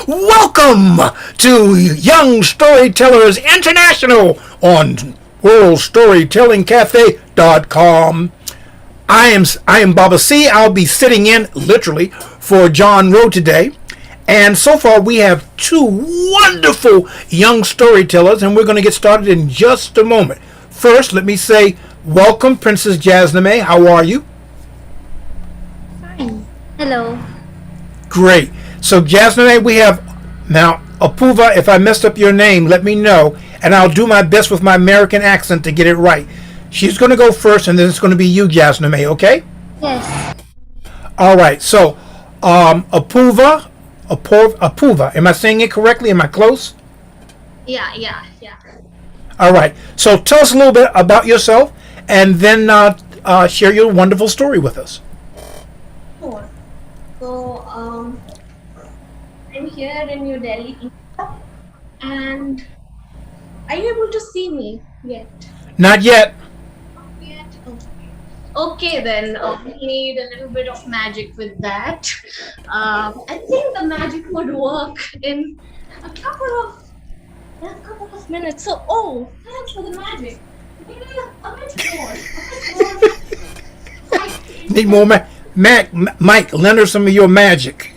Welcome to Young Storytellers International on WorldStorytellingCafe.com. I am Baba C. I'll be sitting in literally for John Rowe today. And so far we have two wonderful young storytellers, and we're going to get started in just a moment. First, let me say welcome, Princess Jasmine. How are you? Fine. Hello. Great. So Jasmine, we have now Apuva. If I messed up your name, let me know, and I'll do my best with my American accent to get it right. She's going to go first, and then it's going to be you, Jasmine. Okay? Yes. All right. So, Apuva. Am I saying it correctly? Am I close? Yeah. All right. So tell us a little bit about yourself, and then share your wonderful story with us. Sure. So, I'm here in New Delhi, India, and are you able to see me yet? Not yet. Yet? Okay then. We need a little bit of magic with that. I think the magic would work in a couple of minutes. So, thanks for the magic. Maybe a bit more. Need more Mike, lend her some of your magic.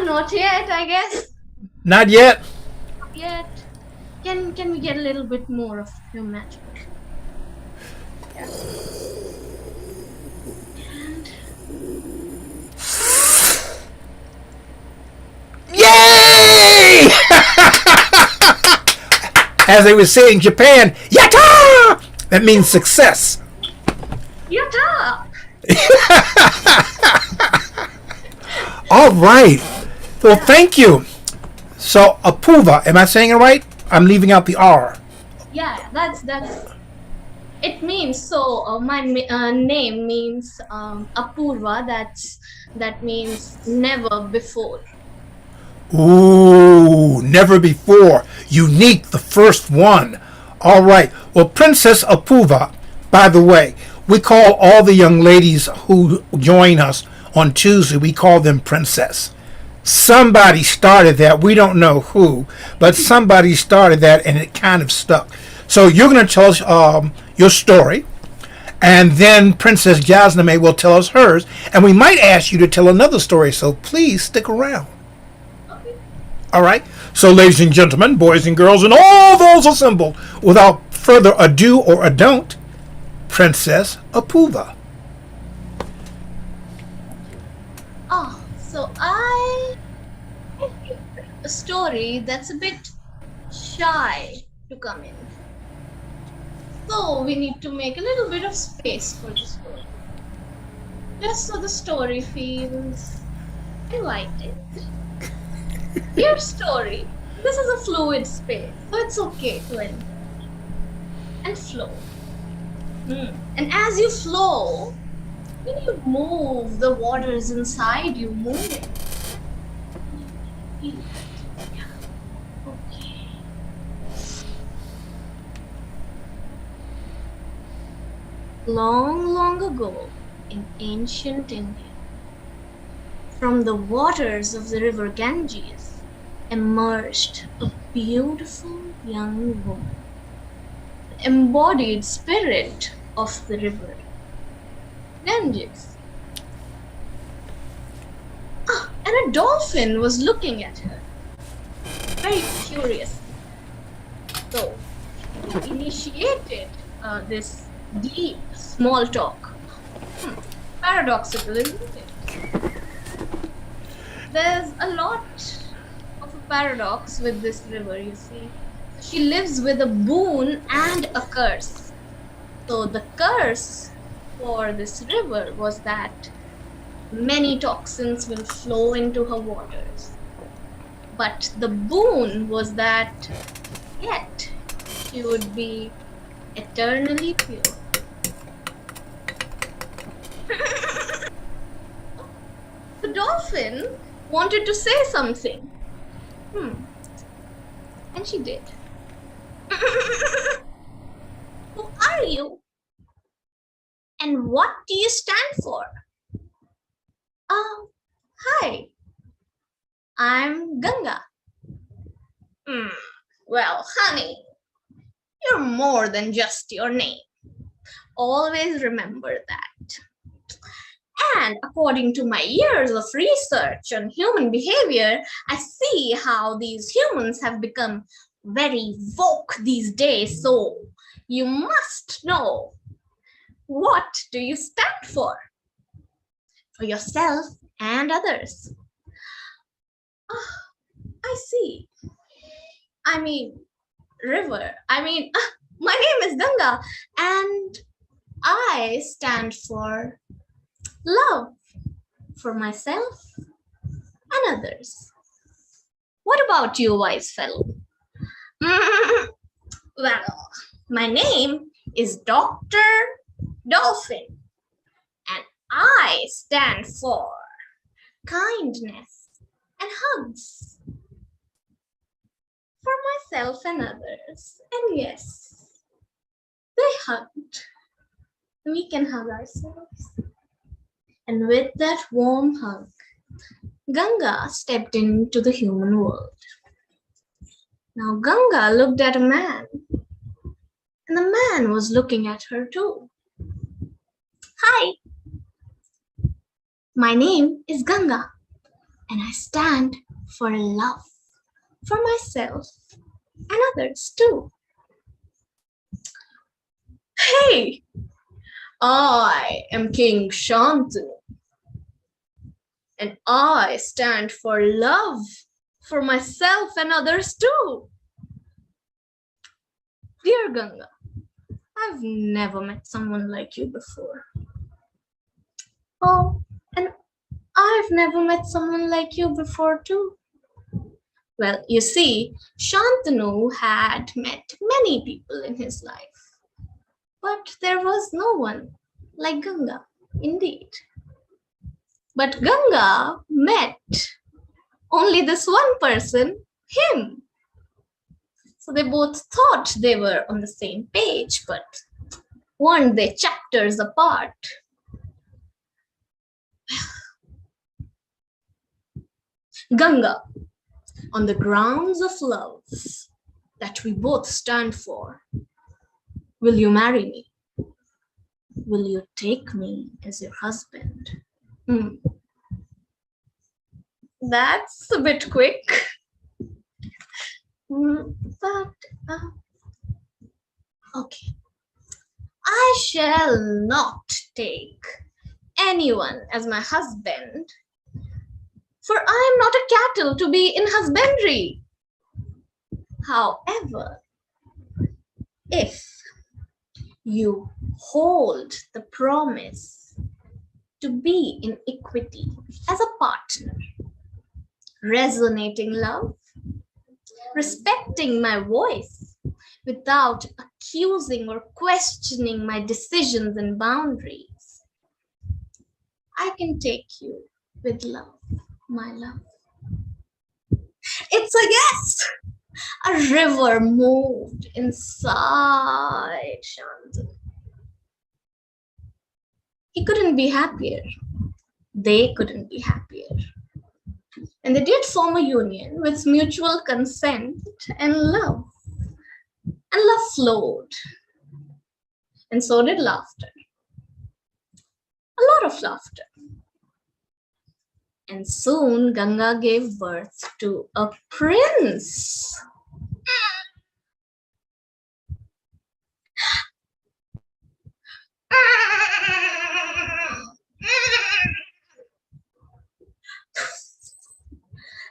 Not yet, I guess. Not yet. Not yet. Can we get a little bit more of your magic? Yeah. Yay! As they would say in Japan, yatta! That means success. Yatta! All right. Well, thank you. So, Apuva, am I saying it right? I'm leaving out the R. Yeah, that's. It means so. My name means Apurva. That means never before. Ooh, never before. Unique, the first one. All right. Well, Princess Apuva, by the way, we call all the young ladies who join us on Tuesday, we call them Princess. Somebody started that. We don't know who, but somebody started that, and it kind of stuck. So you're going to tell us your story, and then Princess Jasmine will tell us hers, and we might ask you to tell another story, so please stick around. Okay. All right? So, ladies and gentlemen, boys and girls, and all those assembled, without further ado or ado, Princess Apuva. So I picked a story that's a bit shy to come in. So we need to make a little bit of space for the story. Just so the story feels inviting. Your story. This is a fluid space, so it's okay to enter and flow. And as you flow, when you move, the waters inside you moving. Yeah. Okay. Long ago, in ancient India, from the waters of the river Ganges emerged a beautiful young woman, the embodied spirit of the river Ganges. And a dolphin was looking at her, very curious. So, he initiated this deep small talk. Paradoxical, isn't it? There's a lot of a paradox with this river, you see. She lives with a boon and a curse. So the curse for this river was that many toxins will flow into her waters. But the boon was that yet she would be eternally pure. The dolphin wanted to say something. And she did. Who are you? And what do you stand for? Hi, I'm Ganga. Well, honey, you're more than just your name. Always remember that. And according to my years of research on human behavior, I see how these humans have become very woke these days. So you must know, what do you stand for? For yourself and others. Oh, I see. I mean, river. My name is Ganga, and I stand for love for myself and others. What about you, wise fellow? Well, my name is Dr. Dolphin, and I stand for kindness and hugs for myself and others. And yes, they hugged. We can hug ourselves. And with that warm hug, Ganga stepped into the human world. Now Ganga looked at a man, and the man was looking at her too. Hi, my name is Ganga, and I stand for love for myself and others too. Hey, I am King Shantanu, and I stand for love for myself and others too. Dear Ganga, I've never met someone like you before. Oh, and I've never met someone like you before too. Well, you see, Shantanu had met many people in his life, but there was no one like Ganga, indeed. But Ganga met only this one person, him. So they both thought they were on the same page, but weren't they chapters apart? Ganga, on the grounds of love that we both stand for, will you marry me? Will you take me as your husband? That's a bit quick. But, okay. I shall not take anyone as my husband, for I am not a cattle to be in husbandry. However, if you hold the promise to be in equity as a partner, resonating love, respecting my voice without accusing or questioning my decisions and boundaries, I can take you with love, my love. It's a yes! A river moved inside Shantanu. He couldn't be happier. They couldn't be happier. And they did form a union with mutual consent and love. And love flowed. And so did laughter. A lot of laughter. And soon Ganga gave birth to a prince.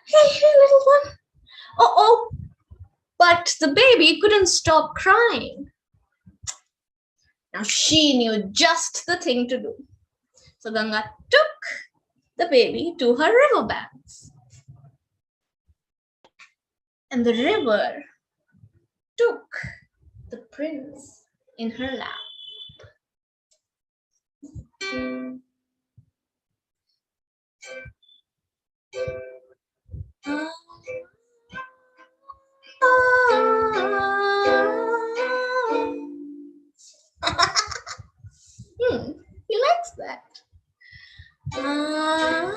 Hey, little one. Oh, but the baby couldn't stop crying. Now she knew just the thing to do. So Ganga took the baby to her river banks. And the river took the prince in her lap. You liked Ah,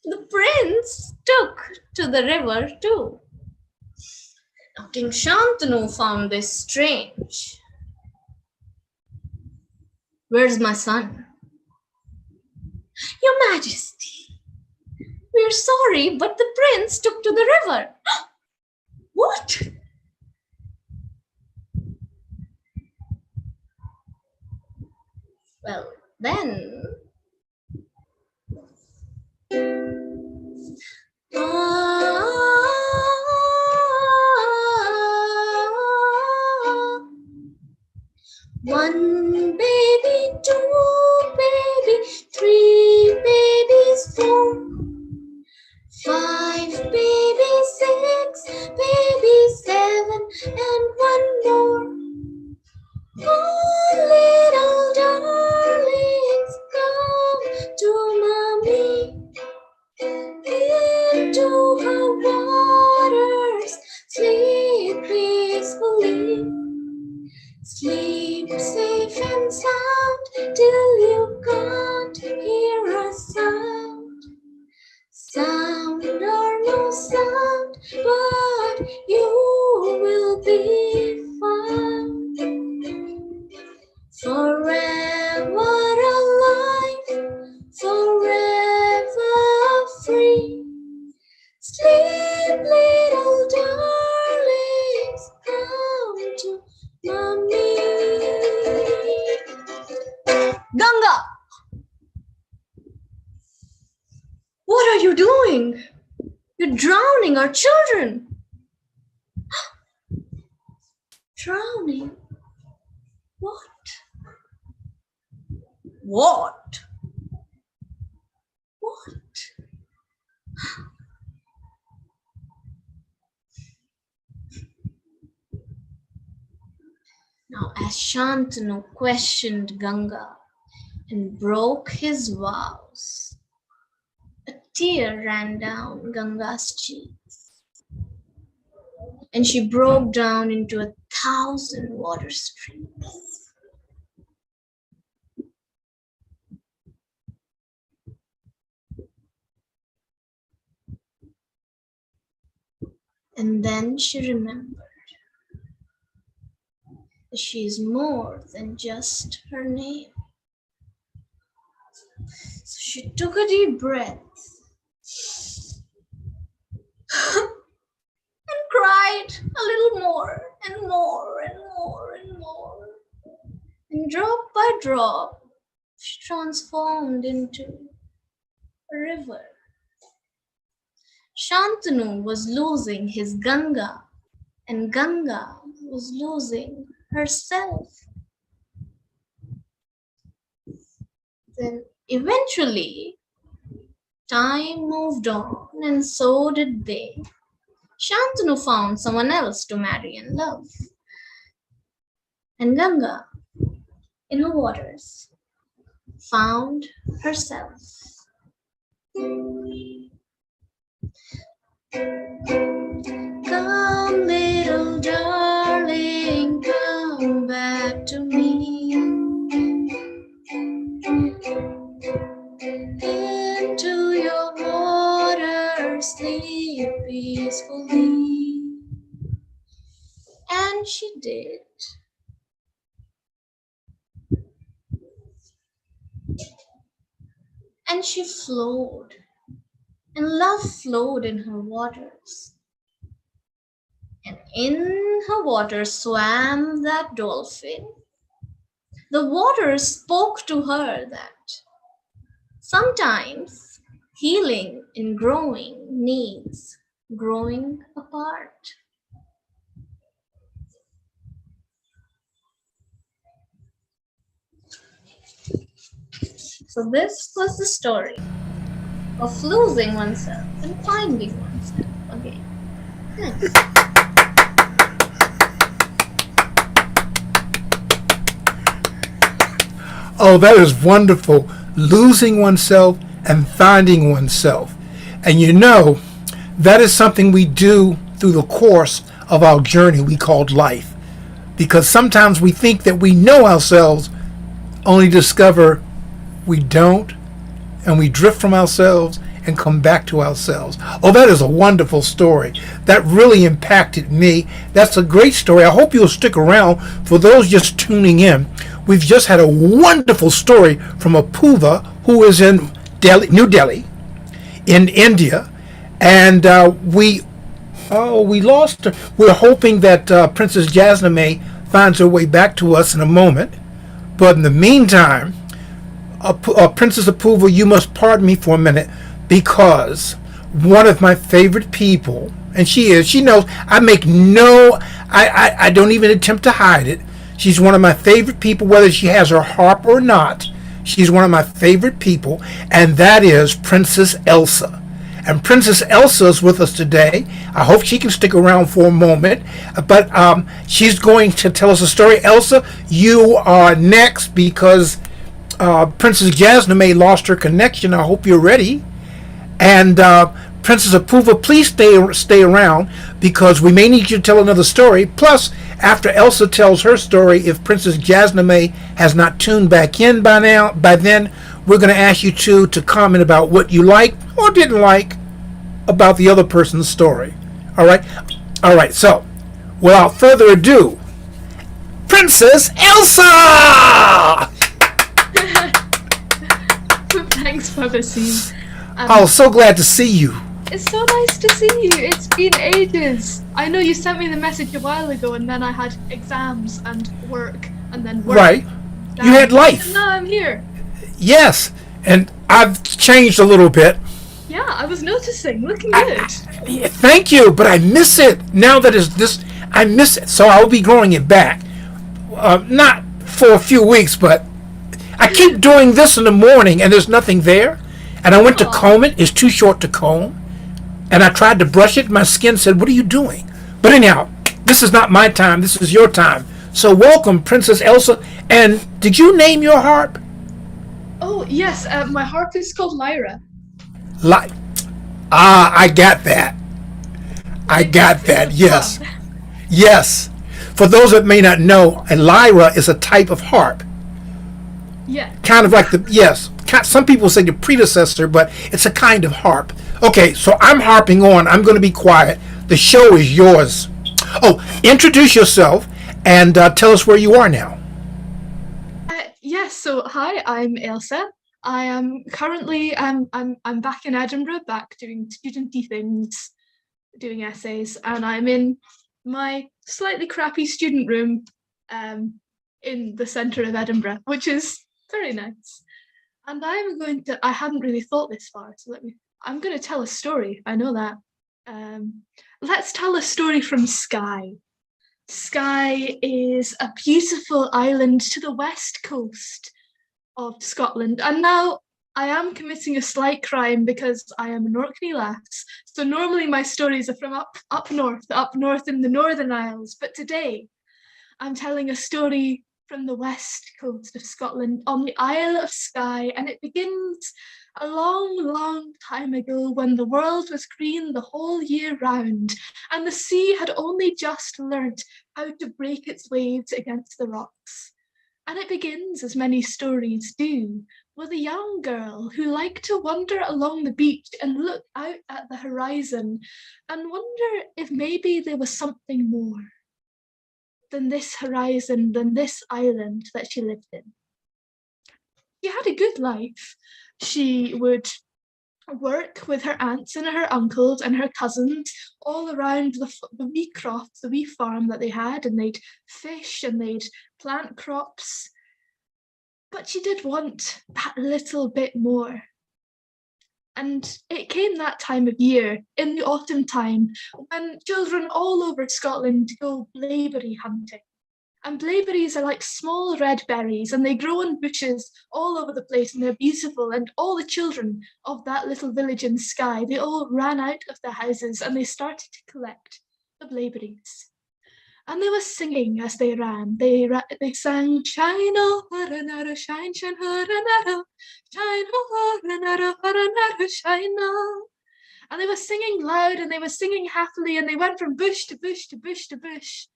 The prince took to the river too. Now King Shantanu found this strange. Where's my son? Your Majesty, we're sorry, but the prince took to the river. What? Well, then. One baby, two baby, three babies, four, five baby, six baby, seven, and one more. Oh, little darlings, come to mommy, into her waters, sleep peacefully. Sleep safe and sound till you can't hear a sound. Sound or no sound, but you will be found. Forever alive, forever free. Sleep, little darlings, come to Mommy. Ganga! What are you doing? You're drowning our children. Drowning? What? What? What? Now, as Shantanu questioned Ganga and broke his vows, a tear ran down Ganga's cheeks, and she broke down into 1,000 water streams. And then she remembered that she is more than just her name. So she took a deep breath and cried a little more and more and more and more. And drop by drop, she transformed into a river. Shantanu was losing his Ganga, and Ganga was losing herself. Then eventually, time moved on, and so did they. Shantanu found someone else to marry and love. And Ganga, in her waters, found herself. Come, little darling, come back to me. Into your water, sleep peacefully. And she did. And she flowed, and love flowed in her waters. And in her water swam that dolphin. The water spoke to her that sometimes healing and growing needs growing apart. So this was the story of losing oneself and finding oneself again. Thanks. Oh, that is wonderful. Losing oneself and finding oneself. And you know, that is something we do through the course of our journey we called life. Because sometimes we think that we know ourselves, only discover we don't, and we drift from ourselves and come back to ourselves. Oh, that is a wonderful story. That really impacted me. That's a great story. I hope you'll stick around. For those just tuning in, we've just had a wonderful story from Apurva, who is in New Delhi, in India, and we lost her. We're hoping that Princess Jasmine finds her way back to us in a moment. But in the meantime, Princess Apurva, you must pardon me for a minute, because one of my favorite people, and she knows, I don't even attempt to hide it. She's one of my favorite people, whether she has her harp or not. She's one of my favorite people, and that is Princess Elsa. And Princess Elsa is with us today. I hope she can stick around for a moment. But she's going to tell us a story. Elsa, you are next, because Princess Jasmine lost her connection. I hope you're ready. And Princess Apurva, please stay around, because we may need you to tell another story. Plus, after Elsa tells her story, if Princess Jasmine has not tuned back in by then, we're going to ask you to comment about what you liked or didn't like about the other person's story. All right. So, without further ado, Princess Elsa! Thanks, Purposine. Oh, so glad to see you. It's so nice to see you. It's been ages. I know you sent me the message a while ago, and then I had exams and work, and then work. Right. You had life. And now I'm here. Yes, and I've changed a little bit. Yeah, I was noticing. Looking good. Thank you, but I miss it. Now that it's this, I miss it. So I'll be growing it back. Not for a few weeks, but I keep doing this in the morning, and there's nothing there. And I went to comb it. It's too short to comb. And I tried to brush it. My skin said, "What are you doing?" But anyhow, this is not my time. This is your time. So welcome, Princess Elsa. And did you name your harp? Oh, yes. My harp is called Lyra. I got that. Yes. Yes. For those that may not know, a lyra is a type of harp. Yeah. Kind of like some people say the predecessor, but it's a kind of harp. Okay, so I'm harping on. I'm going to be quiet. The show is yours. Oh, introduce yourself and tell us where you are now. Yes. So hi, I'm Elsa. I am currently I'm back in Edinburgh, back doing studenty things, doing essays, and I'm in my slightly crappy student room in the centre of Edinburgh, which is very nice. And I hadn't really thought this far, so I'm going to tell a story. I know that. Let's tell a story from Skye. Skye is a beautiful island to the west coast of Scotland. And now I am committing a slight crime because I am an Orkney lass. So normally my stories are from up north in the Northern Isles. But today I'm telling a story from the west coast of Scotland on the Isle of Skye, and it begins a long, long time ago when the world was green the whole year round, and the sea had only just learnt how to break its waves against the rocks. And it begins, as many stories do, with a young girl who liked to wander along the beach and look out at the horizon and wonder if maybe there was something more than this horizon, than this island that she lived in. She had a good life. She would work with her aunts and her uncles and her cousins all around the wee crofts, the wee farm that they had, and they'd fish and they'd plant crops. But she did want that little bit more. And it came that time of year, in the autumn time, when children all over Scotland go blaeberry hunting. And blaeberries are like small red berries, and they grow in bushes all over the place, and they're beautiful. And all the children of that little village in Skye, they all ran out of their houses and they started to collect the blaeberries. And they were singing as they ran. They sang, "Shine, oh, Horanaro, shine, shine, Horanaro, shine, oh, Horanaro, Horanaro, shine, oh." And they were singing loud and they were singing happily and they went from bush to bush to bush to bush.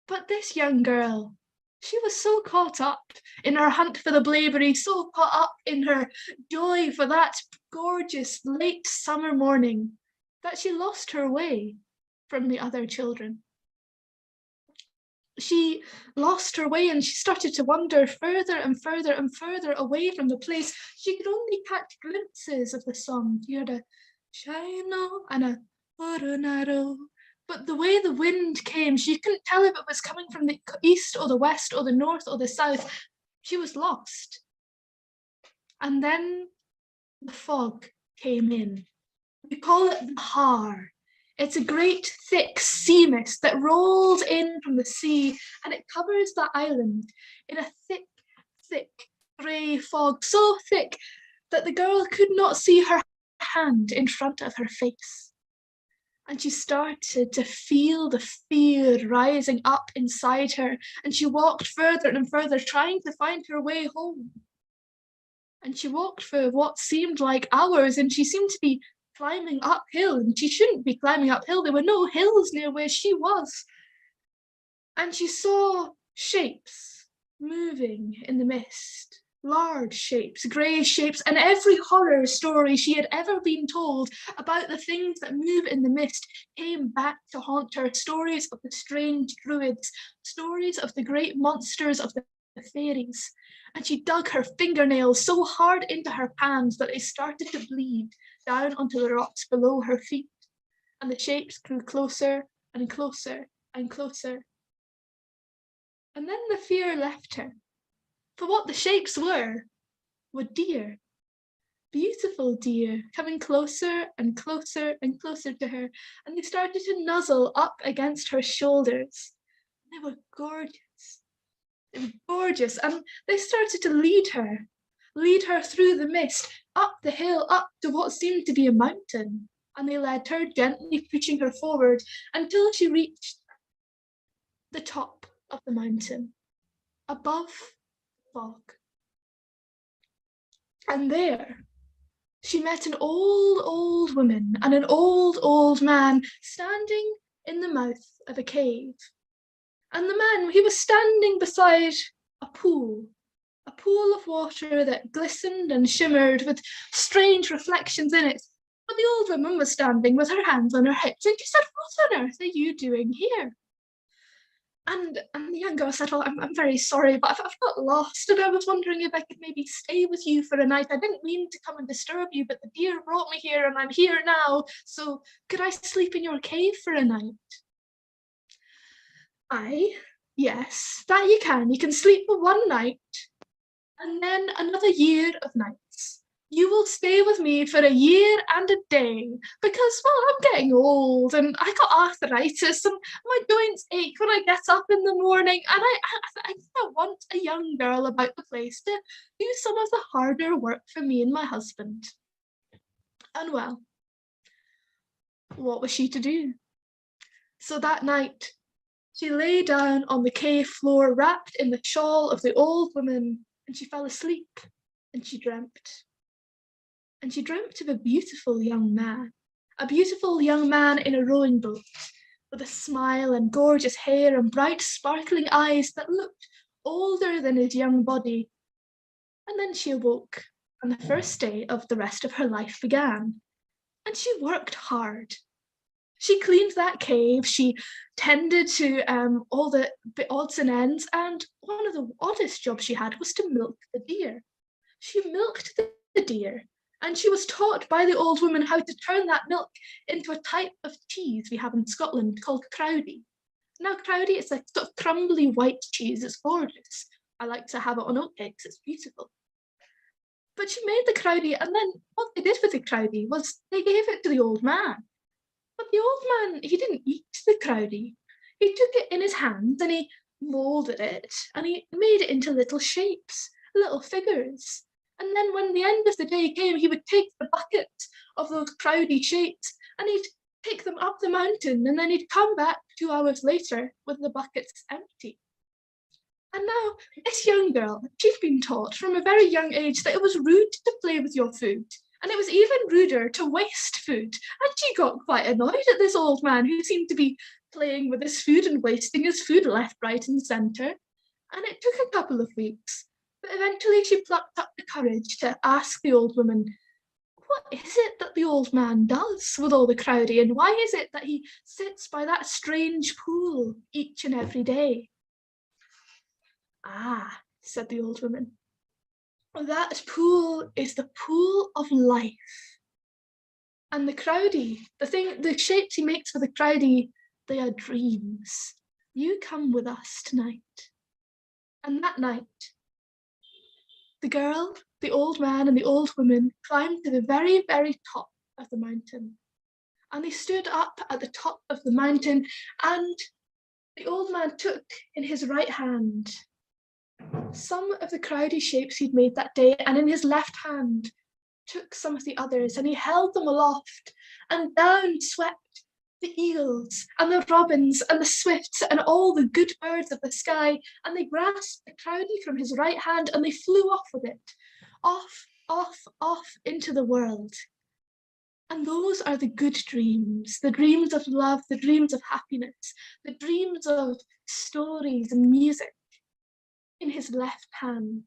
But this young girl, she was so caught up in her hunt for the blaeberry, so caught up in her joy for that gorgeous late summer morning, that she lost her way from the other children. She lost her way and she started to wander further and further and further away from the place. She could only catch glimpses of the song. You heard a shino and a oronaro. But the way the wind came, she couldn't tell if it was coming from the east or the west or the north or the south. She was lost. And then the fog came in. We call it the har. It's a great thick sea mist that rolls in from the sea and it covers the island in a thick, thick grey fog, so thick that the girl could not see her hand in front of her face. And she started to feel the fear rising up inside her, and she walked further and further, trying to find her way home. And she walked for what seemed like hours, and she seemed to be climbing uphill, and she shouldn't be climbing uphill. There were no hills near where she was. And she saw shapes moving in the mist, large shapes, grey shapes, and every horror story she had ever been told about the things that move in the mist came back to haunt her. Stories of the strange druids, stories of the great monsters of the fairies. And she dug her fingernails so hard into her palms that they started to bleed down onto the rocks below her feet. And the shapes grew closer and closer and closer. And then the fear left her. For what the shapes were deer. Beautiful deer, coming closer and closer and closer to her. And they started to nuzzle up against her shoulders. They were gorgeous. They were gorgeous, and they started to lead her through the mist, up the hill, up to what seemed to be a mountain. And they led her, gently pushing her forward, until she reached the top of the mountain, above the fog. And there, she met an old woman and an old man standing in the mouth of a cave. And the man, he was standing beside a pool of water that glistened and shimmered with strange reflections in it. But the old woman was standing with her hands on her hips, and she said, "What on earth are you doing here?" And the young girl said, "Well, I'm very sorry, but I've got lost, and I was wondering if I could maybe stay with you for a night. I didn't mean to come and disturb you, but the deer brought me here, and I'm here now, so could I sleep in your cave for a night?" "Aye, yes, that you can. You can sleep for one night, and then another year of nights. You will stay with me for a year and a day, because, well, I'm getting old, and I got arthritis, and my joints ache when I get up in the morning, and I want a young girl about the place to do some of the harder work for me and my husband." And well, what was she to do? So that night, she lay down on the cave floor, wrapped in the shawl of the old woman, and she fell asleep, and she dreamt. And she dreamt of a beautiful young man in a rowing boat, with a smile and gorgeous hair and bright sparkling eyes that looked older than his young body. And then she awoke, and the first day of the rest of her life began. And she worked hard. She cleaned that cave, she tended to all the odds and ends, and one of the oddest jobs she had was to milk the deer. She milked the deer, and she was taught by the old woman how to turn that milk into a type of cheese we have in Scotland called crowdie. Now, crowdie is a sort of crumbly white cheese. It's gorgeous. I like to have it on oatcakes. It's beautiful. But she made the crowdie, and then what they did with the crowdie was they gave it to the old man. But the old man, he didn't eat the crowdie. He took it in his hands and he moulded it and he made it into little shapes, little figures. And then when the end of the day came, he would take the bucket of those crowdie shapes and he'd take them up the mountain, and then he'd come back 2 hours later with the buckets empty. And now this young girl, she'd been taught from a very young age that it was rude to play with your food And it was even ruder to waste food. And she got quite annoyed at this old man who seemed to be playing with his food and wasting his food left, right, and centre. And it took a couple of weeks, but eventually she plucked up the courage to ask the old woman, what is it that the old man does with all the crowdie, and why is it that he sits by that strange pool each and every day? Ah, said the old woman, that pool is the pool of life. And the crowdie, the shapes he makes for the crowdie, they are dreams. You come with us tonight. And that night, the girl, the old man, and the old woman climbed to the very, very top of the mountain. And they stood up at the top of the mountain, and the old man took in his right hand some of the crowdie shapes he'd made that day, and in his left hand took some of the others, and he held them aloft, and down swept the eagles and the robins and the swifts and all the good birds of the sky, and they grasped the crowdie from his right hand, and they flew off with it, off, off, off into the world. And those are the good dreams, the dreams of love, the dreams of happiness, the dreams of stories and music in his left hand.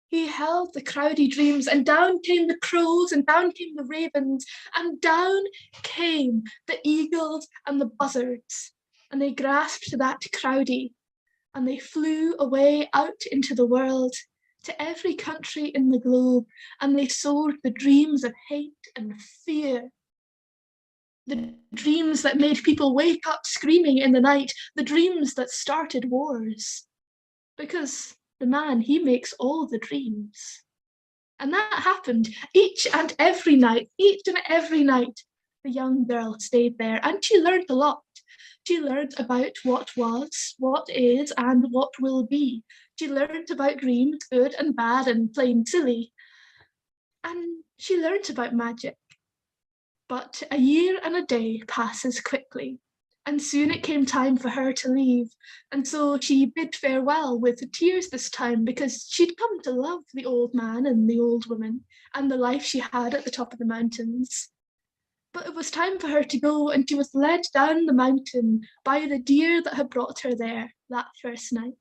He held the crowdie dreams, and down came the crows, and down came the ravens, and down came the eagles and the buzzards, and they grasped that crowdie, and they flew away out into the world, to every country in the globe, and they sold the dreams of hate and fear, the dreams that made people wake up screaming in the night, the dreams that started wars, because the man, he makes all the dreams. And that happened each and every night, the young girl stayed there, and she learned a lot. She learned about what was, what is, and what will be. She learned about dreams, good and bad and plain silly. And she learned about magic. But a year and a day passes quickly, and soon it came time for her to leave, and so she bid farewell with tears this time, because she'd come to love the old man and the old woman and the life she had at the top of the mountains. But it was time for her to go, and she was led down the mountain by the deer that had brought her there that first night.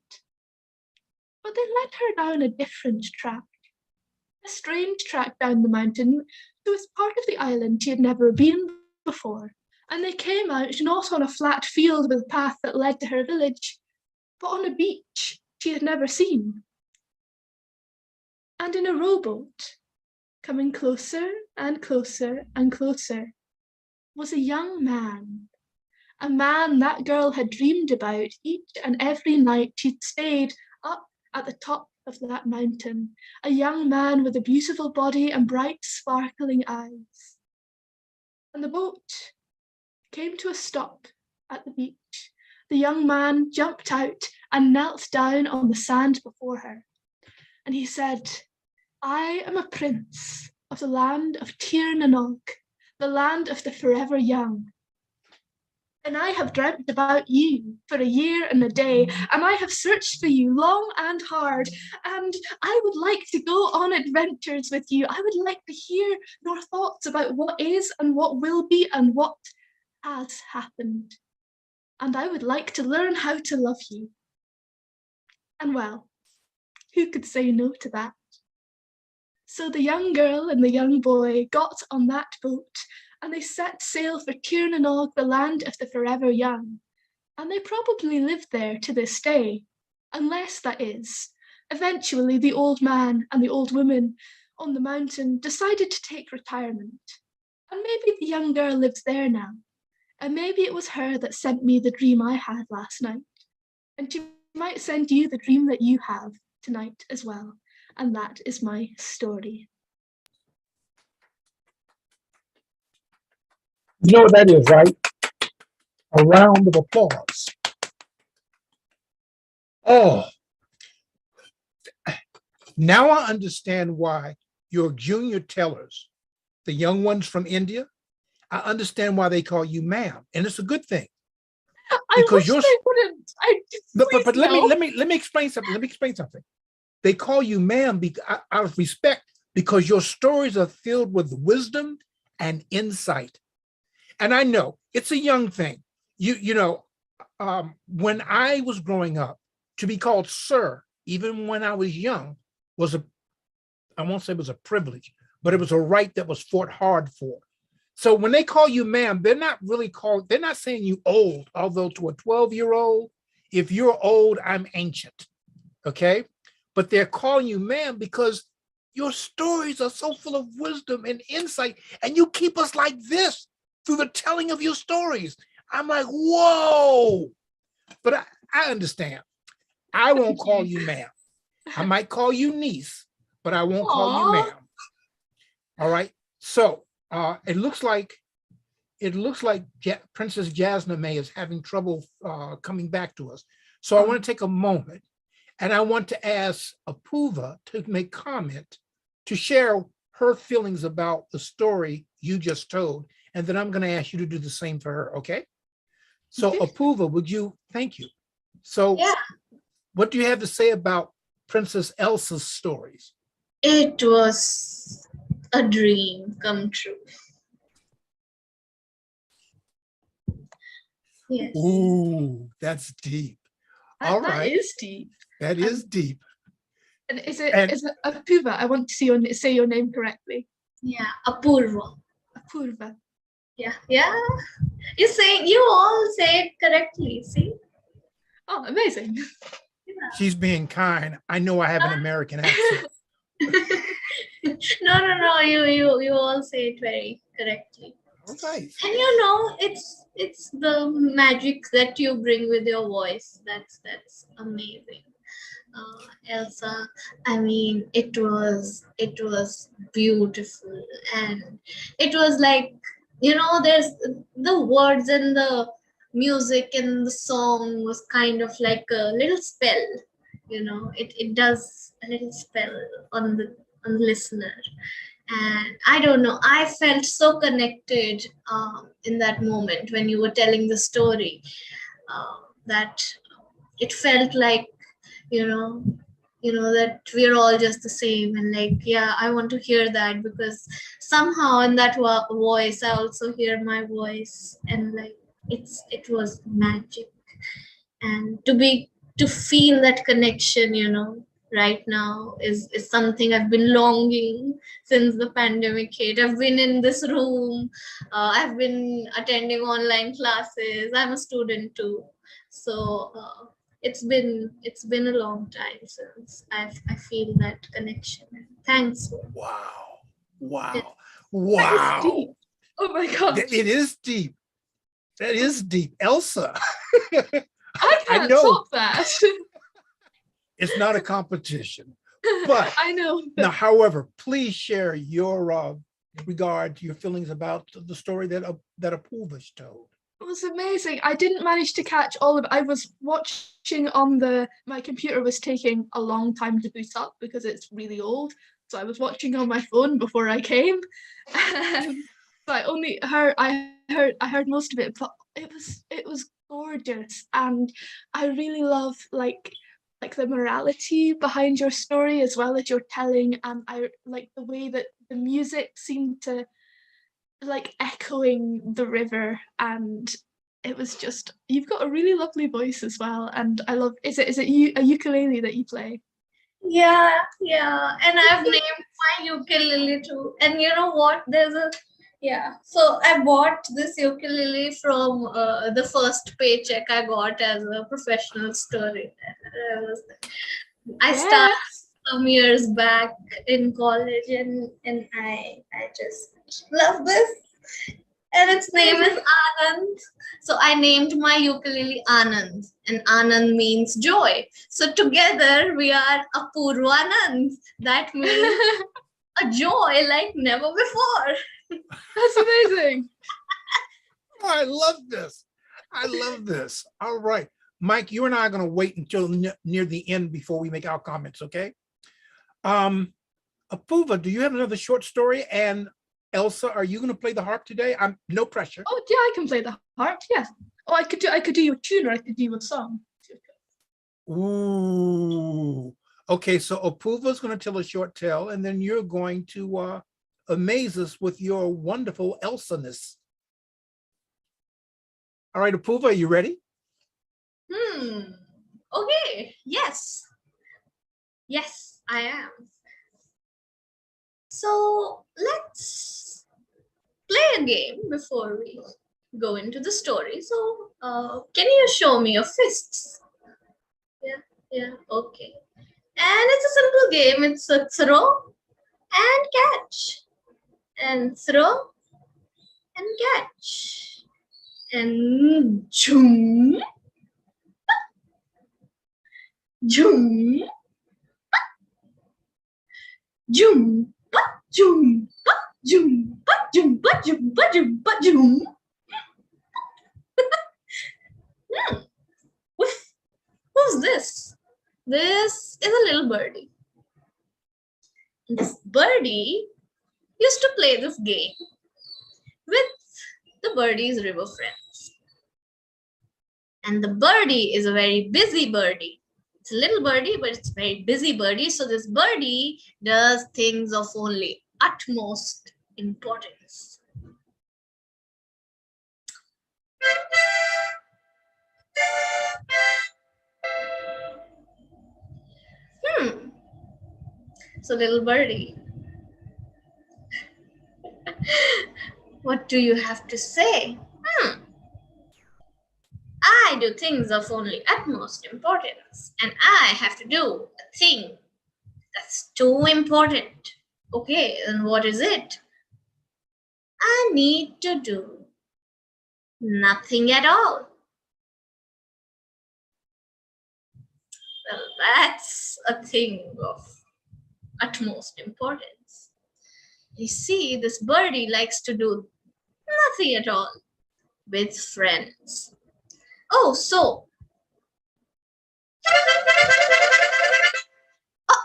But they led her down a different track, a strange track down the mountain to a part of the island she had never been before. And they came out not on a flat field with a path that led to her village, but on a beach she had never seen. And in a rowboat, coming closer and closer and closer, was a young man, a man that girl had dreamed about each and every night she'd stayed up at the top of that mountain, a young man with a beautiful body and bright, sparkling eyes. And the boat came to a stop at the beach. The young man jumped out and knelt down on the sand before her. And he said, I am a prince of the land of Tir na Nog, the land of the forever young. And I have dreamt about you for a year and a day, and I have searched for you long and hard, and I would like to go on adventures with you. I would like to hear your thoughts about what is and what will be and what has happened, and I would like to learn how to love you. And well, who could say no to that? So the young girl and the young boy got on that boat, and they set sail for Tir na Nog, the land of the forever young. And they probably lived there to this day, unless, that is, eventually the old man and the old woman on the mountain decided to take retirement. And maybe the young girl lives there now. And maybe it was her that sent me the dream I had last night. And she might send you the dream that you have tonight as well. And that is my story. You know what that is, right? A round of applause. Oh, now I understand why your junior tellers, the young ones from India, I understand why they call you ma'am, and it's a good thing. Because I wish they wouldn't. But let me explain something. Let me explain something. They call you ma'am out of respect because your stories are filled with wisdom and insight. And I know it's a young thing. When I was growing up, to be called sir, even when I was young, was I won't say it was a privilege, but it was a right that was fought hard for. So when they call you ma'am, they're not saying you old, although to a 12-year-old, if you're old, I'm ancient, okay? But they're calling you ma'am because your stories are so full of wisdom and insight, and you keep us like this through the telling of your stories. I'm like, whoa. But I understand. I won't call you ma'am. I might call you niece, but I won't call you ma'am. All right. So it looks like Princess Jasmine is having trouble coming back to us. So I want to take a moment, and I want to ask Apuva to make comment, to share her feelings about the story you just told, and then I'm going to ask you to do the same for her. Okay. So Apuva, thank you. So yeah. What do you have to say about Princess Elsa's stories? It was a dream come true. Yes. Ooh, that's deep. All right. That is deep. That is deep. And is it Apuva? I want to say your name correctly. Yeah, Apurva. Apurva. Yeah. You all say it correctly, see? Oh, amazing. Yeah. She's being kind. I know I have an American accent. No. You all say it very correctly. All right. And it's the magic that you bring with your voice. That's amazing. Elsa, I mean, it was beautiful, and it was like, there's the words and the music and the song was kind of like a little spell. It does a little spell on the listener. And I don't know, I felt so connected in that moment when you were telling the story, that it felt like, that we're all just the same. And like, yeah, I want to hear that, because somehow in that voice, I also hear my voice. And like, it was magic. And to feel that connection, right now is something I've been longing since the pandemic hit. I've been in this room. I've been attending online classes. I'm a student too. So it's been a long time since I feel that connection. Thanks. Wow. That is deep. Oh my God. It is deep. That is deep. Elsa. I can't top that. It's not a competition, but I know. Now, however, please share your regard to your feelings about the story that Apuva's told. It was amazing. I didn't manage to catch all of it. I was watching on my computer was taking a long time to boot up because it's really old. So I was watching on my phone before I came. So I heard most of it, but it was gorgeous. And I really love like the morality behind your story as well as your telling, and I like the way that the music seemed to like echoing the river, and it was just, you've got a really lovely voice as well. And I love, is it a ukulele that you play? Yeah, and I've named my ukulele too. And you know what, so I bought this ukulele from the first paycheck I got as a professional storyteller. I started some years back in college, and I just love this. And its name is Anand. So I named my ukulele Anand, and Anand means joy. So together we are Apurvanand. That means a joy like never before. That's amazing. Oh, I love this. All right. Mike, you and I are going to wait until near the end before we make our comments, okay? Apuva, do you have another short story? And Elsa, are you going to play the harp today? No pressure. Oh yeah, I can play the harp. Yeah. Oh, I could do you a tune, or I could do you a song. Ooh. Okay, so Apuva's going to tell a short tale, and then you're going to amaze us with your wonderful Elsa-ness. All right, Apuva, are you ready? Okay, yes. Yes, I am. So let's play a game before we go into the story. So can you show me your fists? Yeah, okay. And it's a simple game. It's a throw and catch. And throw and catch. And zoom, zoom, zoom, zoom, zoom, zoom, zoom, zoom, zoom. Who's this? This is a little birdie. This birdie used to play this game with the birdie's river friends. And the birdie is a very busy birdie. It's a little birdie, but it's a very busy birdie. So this birdie does things of only utmost importance. So little birdie, what do you have to say? I do things of only utmost importance, and I have to do a thing that's too important. Okay, and what is it? I need to do nothing at all. Well, that's a thing of utmost importance. You see, this birdie likes to do nothing at all with friends. Oh, so. Oh,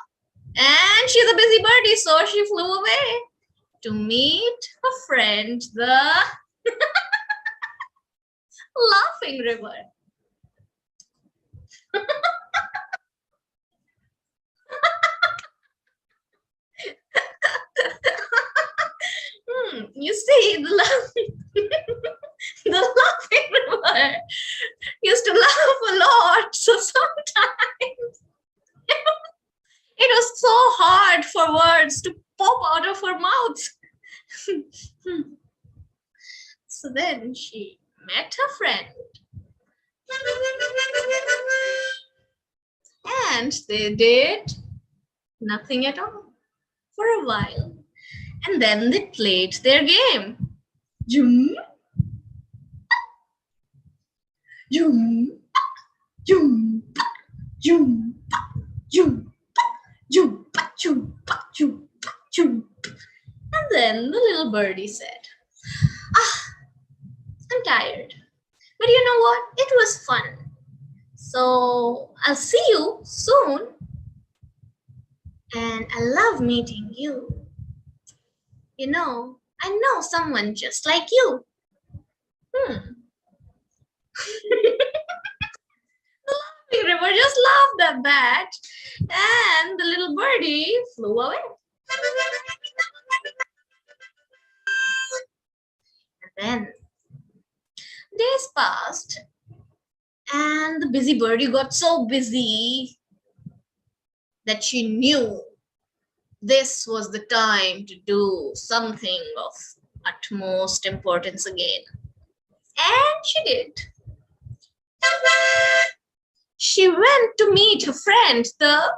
and she's a busy birdie, so she flew away to meet her friend, the laughing river. You see, the laughing river used to laugh a lot, so sometimes it was so hard for words to pop out of her mouth. So then she met her friend, and they did nothing at all for a while. And then they played their game. Zoom, zoom, zoom, zoom, zoom, zoom, zoom, zoom, zoom. And then the little birdie said, I'm tired. But you know what? It was fun. So I'll see you soon. And I love meeting you. You know, I know someone just like you. The laughing river just laughed at that, and the little birdie flew away. And then days passed, and the busy birdie got so busy that she knew this was the time to do something of utmost importance again. And she did. She went to meet her friend, the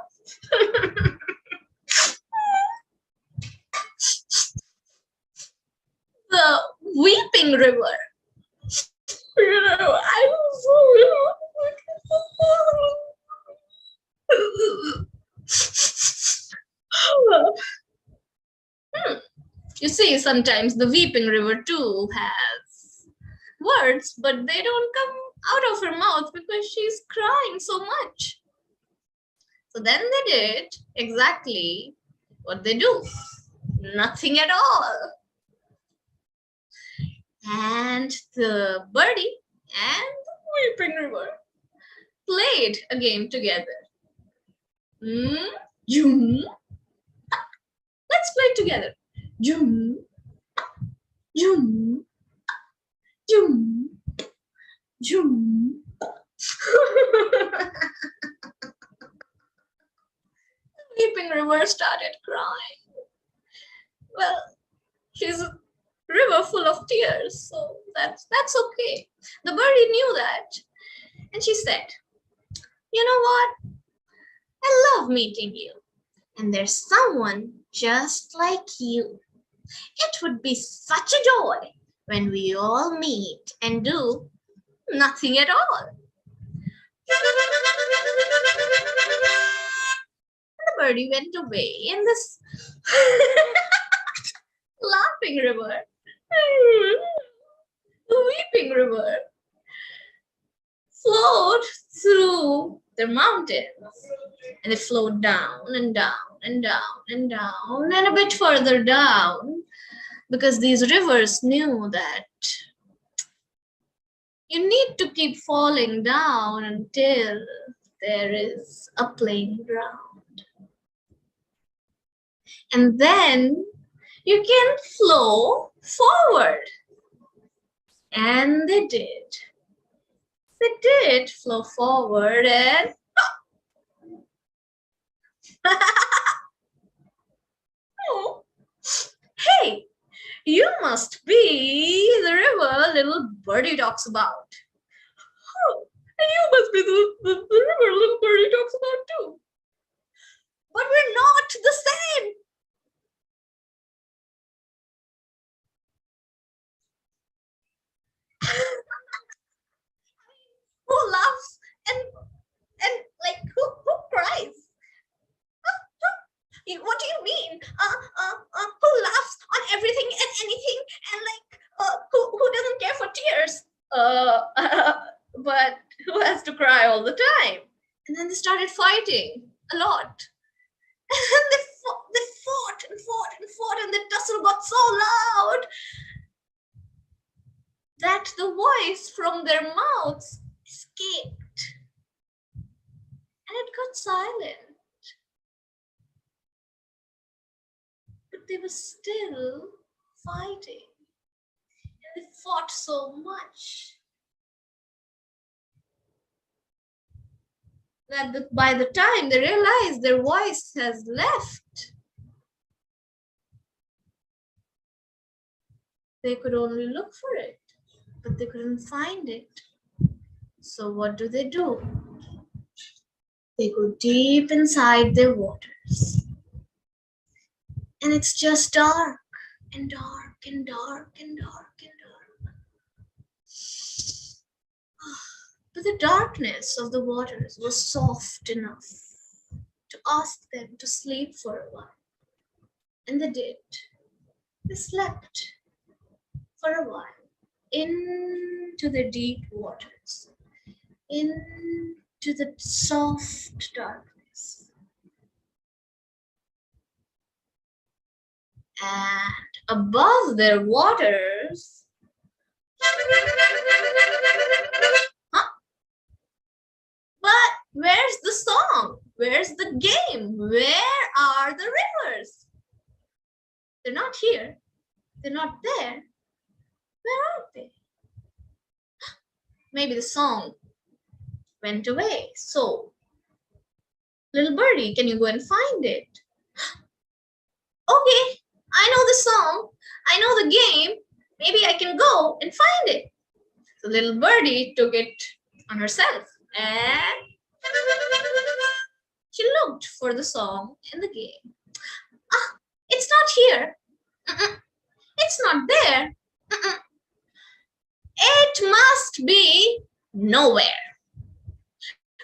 weeping river. You know, I was so You see, sometimes the weeping river too has words, but they don't come out of her mouth because she's crying so much. So then they did exactly what they do. Nothing at all. And the birdie and the weeping river played a game together. Jum. Let's play together. Jum. Jum. Jum. Jum. Weeping River started crying. Well, she's a river full of tears, so that's okay. The birdie knew that, and she said, "You know what? I love meeting you, and there's someone just like you. It would be such a joy when we all meet and do nothing at all." The birdie went away, and this laughing river, the weeping river, flowed through the mountains, and it flowed down and down and down and down and a bit further down, because these rivers knew that you need to keep falling down until there is a plain ground, and then you can flow forward. And they did. They did flow forward, and oh, hey, you must be the river little birdie talks about. Oh, and you must be the river little birdie talks about too. But we're not the same. Who laughs and like who cries? What do you mean? Who laughs on everything and anything, and like who doesn't care for tears? But who has to cry all the time? And then they started fighting a lot. And they fought and fought and fought, and the tussle got so loud that the voice from their mouths escaped, and it got silent. But they were still fighting, and they fought so much that by the time they realized their voice has left, they could only look for it, but they couldn't find it. So what do? They go deep inside their waters, and it's just dark and dark and dark and dark and dark. But the darkness of the waters was soft enough to ask them to sleep for a while. And they did. They slept for a while into the deep waters, into the soft darkness. And above their waters, but where's the song? Where's the game? Where are the rivers? They're not here. They're not there. Where are they? Maybe the song went away. So, little birdie, can you go and find it? Okay, I know the song. I know the game. Maybe I can go and find it. So little birdie took it on herself, and she looked for the song in the game. It's not here. It's not there. It must be nowhere.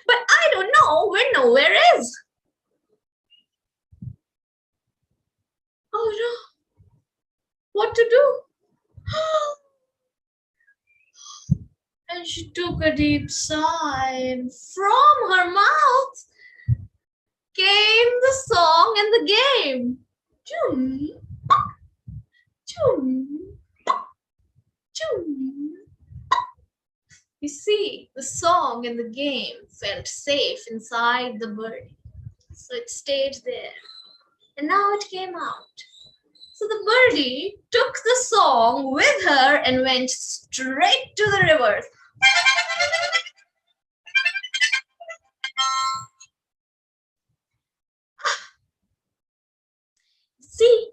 But I don't know where nowhere is. Oh no. What to do? And she took a deep sigh, and from her mouth came the song and the game. Chum, chum, chum. You see, the song and the game felt safe inside the birdie. So it stayed there. And now it came out. So the birdie took the song with her and went straight to the rivers. See,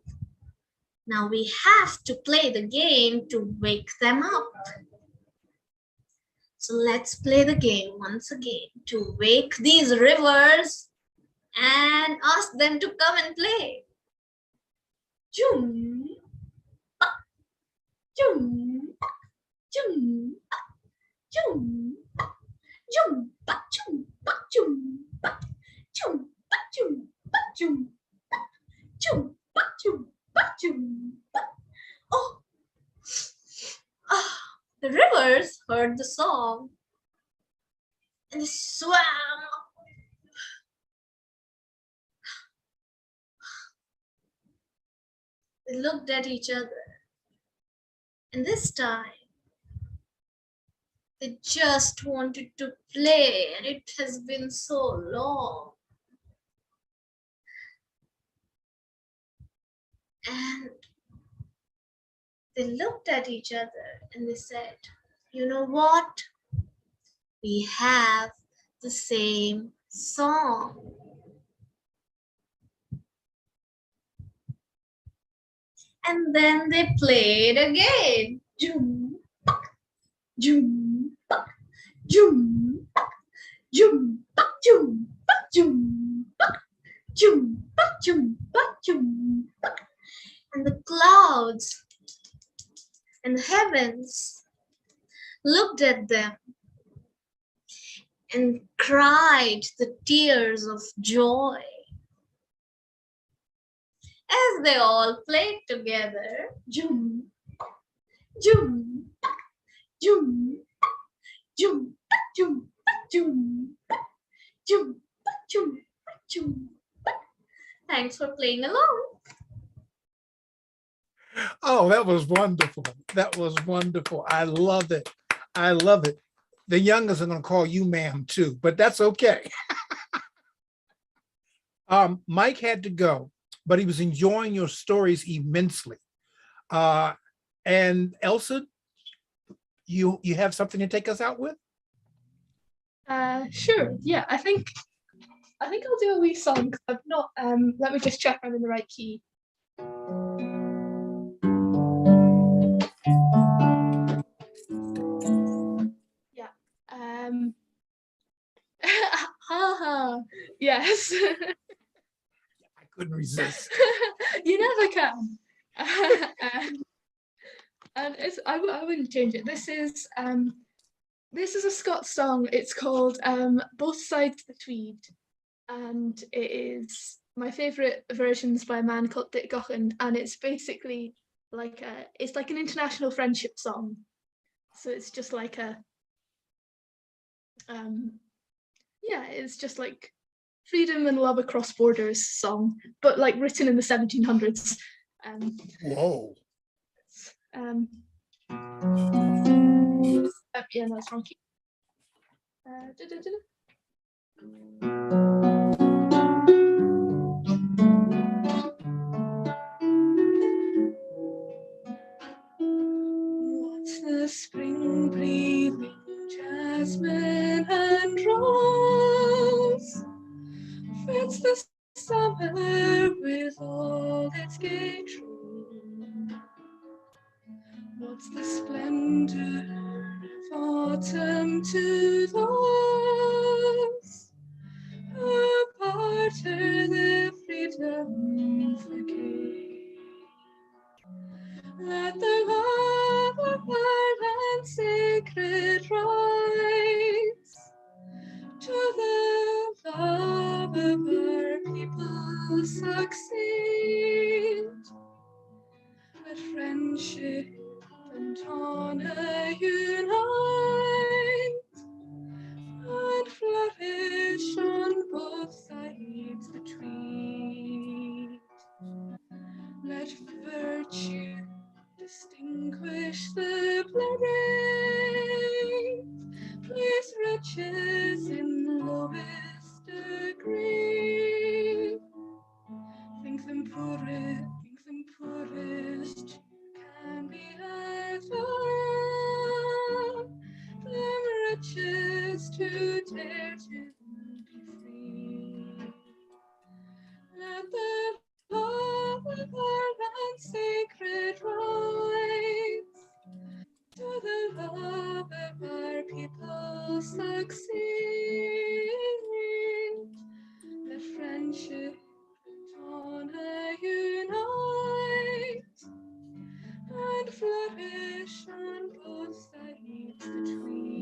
now we have to play the game to wake them up. So let's play the game once again to wake these rivers and ask them to come and play. Jum, jum, jum, jum, jum, jum, jum, jum, jum, jum, jum, jum. Oh, the rivers heard the song and they swam. They looked at each other, and this time they just wanted to play, and it has been so long. And they looked at each other and they said, you know what? We have the same song. And then they played again. Jum, jum, jum, jum, jum, jum, jum, jum, jum. And the clouds and the heavens looked at them and cried the tears of joy as they all played together. Jum, jum, jum, jum, jum, jum, jum, jum, jum. Thanks for playing along. Oh, that was wonderful. That was wonderful. I love it. I love it. The youngest are going to call you ma'am too, but that's okay. Mike had to go, but he was enjoying your stories immensely. And Elsa, you have something to take us out with? Sure. Yeah, I think I'll do a wee song. I've not. Let me just check I'm in the right key. Yeah. Haha. Yes. I couldn't resist. You never can. And it's I wouldn't change it. This is a Scots song. It's called Both Sides the Tweed, and it is my favorite versions by a man called Dick Gaughan, and it's basically like it's like an international friendship song. So it's just like a yeah, it's just like freedom and love across borders song, but like written in the 1700s. Whoa. Yeah, no, it's wrong key. What's the spring breathing jasmine and rose? What's the summer with all its gay trim? What's the splendor of autumn to those who barter their freedom for gain? Let the love of our land sacred rise to the love of our people succeed. Let friendship and honor unite and flourish on both sides the Tweed. Let virtue distinguish the brave, place riches in lowest degree. to be free. Let the love of our land sacred rise, to the love of our people succeed. Let friendship and honor unite, and flourish on both sides between.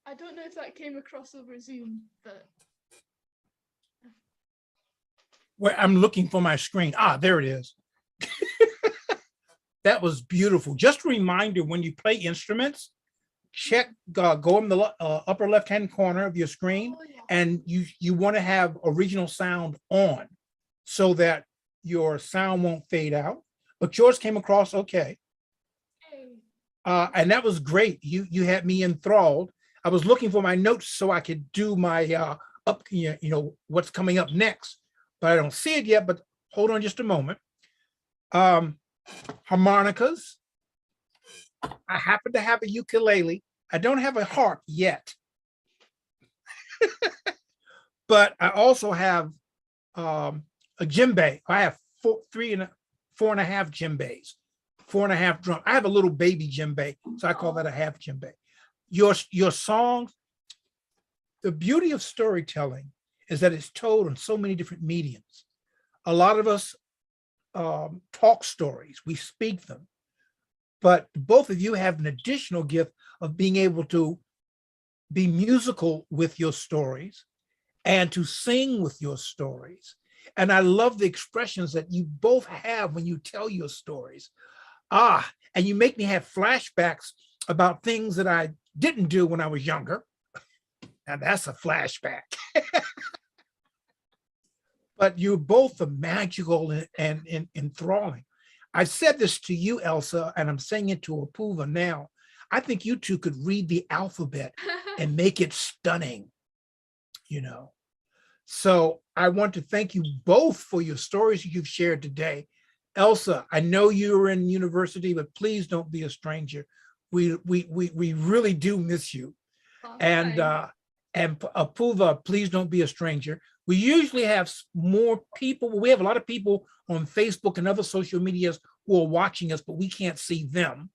I don't know if that came across over Zoom, but Where I'm looking for my screen. Ah, there it is. That was beautiful. Just a reminder, when you play instruments, check, go in the upper left-hand corner of your screen, oh, yeah. and you want to have original sound on so that your sound won't fade out. But yours came across okay. Hey. And that was great. You had me enthralled. I was looking for my notes so I could do my what's coming up next, but I don't see it yet. But hold on just a moment. Harmonicas. I happen to have a ukulele. I don't have a harp yet, but I also have a djembe. I have 4 and 4.5 djembes, 4.5 drum. I have a little baby djembe, so I call that a half djembe. Your songs, the beauty of storytelling is that it's told on so many different mediums. A lot of us talk stories, we speak them, but both of you have an additional gift of being able to be musical with your stories and to sing with your stories. And I love the expressions that you both have when you tell your stories. And you make me have flashbacks about things that I didn't do when I was younger. Now that's a flashback. But you're both magical and enthralling. I said this to you, Elsa, and I'm saying it to Apuva now. I think you two could read the alphabet and make it stunning, So I want to thank you both for your stories you've shared today. Elsa, I know you're in university, but please don't be a stranger. We really do miss you. Oh, And Apuva, please don't be a stranger. We usually have more people. We have a lot of people on Facebook and other social medias who are watching us, but we can't see them.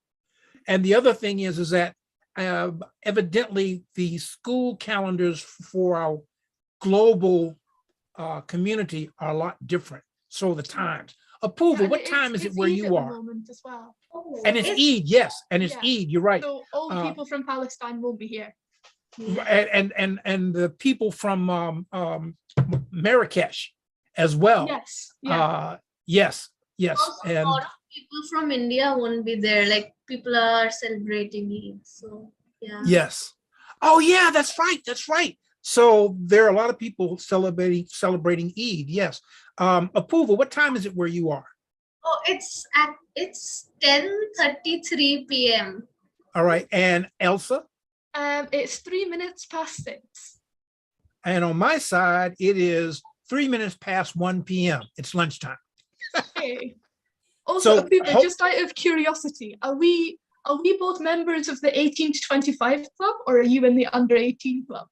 And the other thing is that evidently the school calendars for our global community are a lot different. So the times. Apuva, what time is it where Eid you at the are? moment as well. Oh, And it's Eid, yes, and it's Eid. You're right. So all the people from Palestine won't be here. And the people from Marrakesh as well. Yes. Yeah. Yes. Also, And a lot of people from India won't be there. Like people are celebrating Eid. So yeah. yes. Oh yeah, that's right. That's right. So there are a lot of people celebrating Eid. Yes. Apuva, what time is it where you are? Oh, it's 10:33 p.m. All right. And Elsa? It's 3 minutes past 6. And on my side, it is 3 minutes past 1 p.m. It's lunchtime. Okay. Also, So, Apuva, just out of curiosity, are we both members of the 18 to 25 club, or are you in the under 18 club?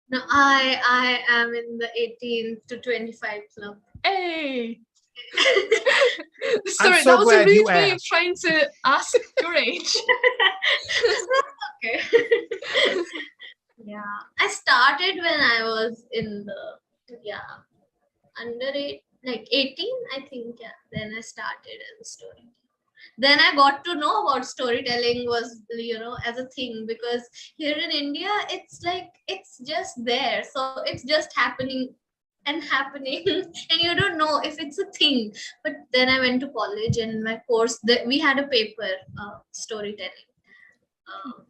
No, I am in the 18 to 25 club. Hey. Sorry, so that was a glad you rude way of asked. trying to ask your age. Okay. Yeah, I started when I was in the under 18, I think. Yeah, then I started as a story. Then I got to know about storytelling was, as a thing, because here in India, it's like, it's just there. So it's just happening and happening and you don't know if it's a thing. But then I went to college and my course that we had a paper, storytelling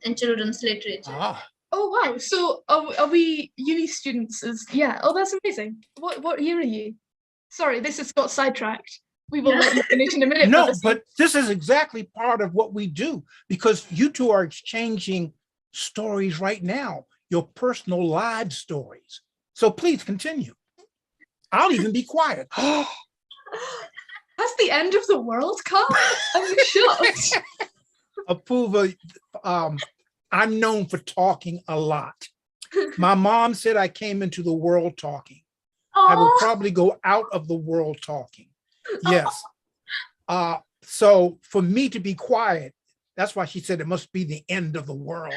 and children's literature. Oh wow! So are we uni students? Oh, that's amazing. What year are you? Sorry, this has got sidetracked. We will let you finish in a minute. No, but this is exactly part of what we do, because you two are exchanging stories right now, your personal live stories. So please continue. I'll even be quiet. the end of the world come? I'm shocked. Apuva, I'm known for talking a lot. My mom said I came into the world talking. I will Oh, probably go out of the world talking. Yes. So for me to be quiet, that's why she said it must be the end of the world.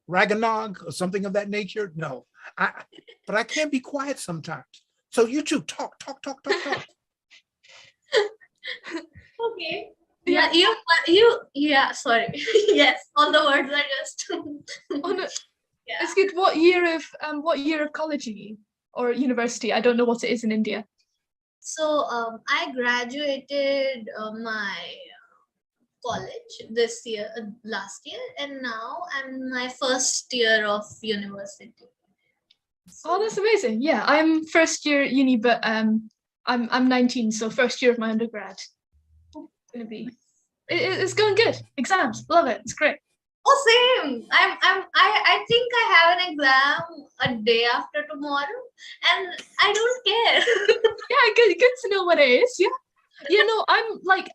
Ragnarok or something of that nature. No, but I can't be quiet sometimes. So you two talk. okay. Yeah. Yeah, sorry. Yes, all the words are just. Oh, no, Yeah. it's good. What year of college are you? Or university? I don't know what it is in India. So I graduated my college this year, last year, and now I'm in my first year of university. Oh, that's amazing. Yeah, I'm first year at uni, but I'm 19, so first year of my undergrad. Gonna be. It's going good. Exams, love it. It's great. Oh, same. I think I have an exam a day after tomorrow, and I don't care. Yeah, good to know what it is. Yeah.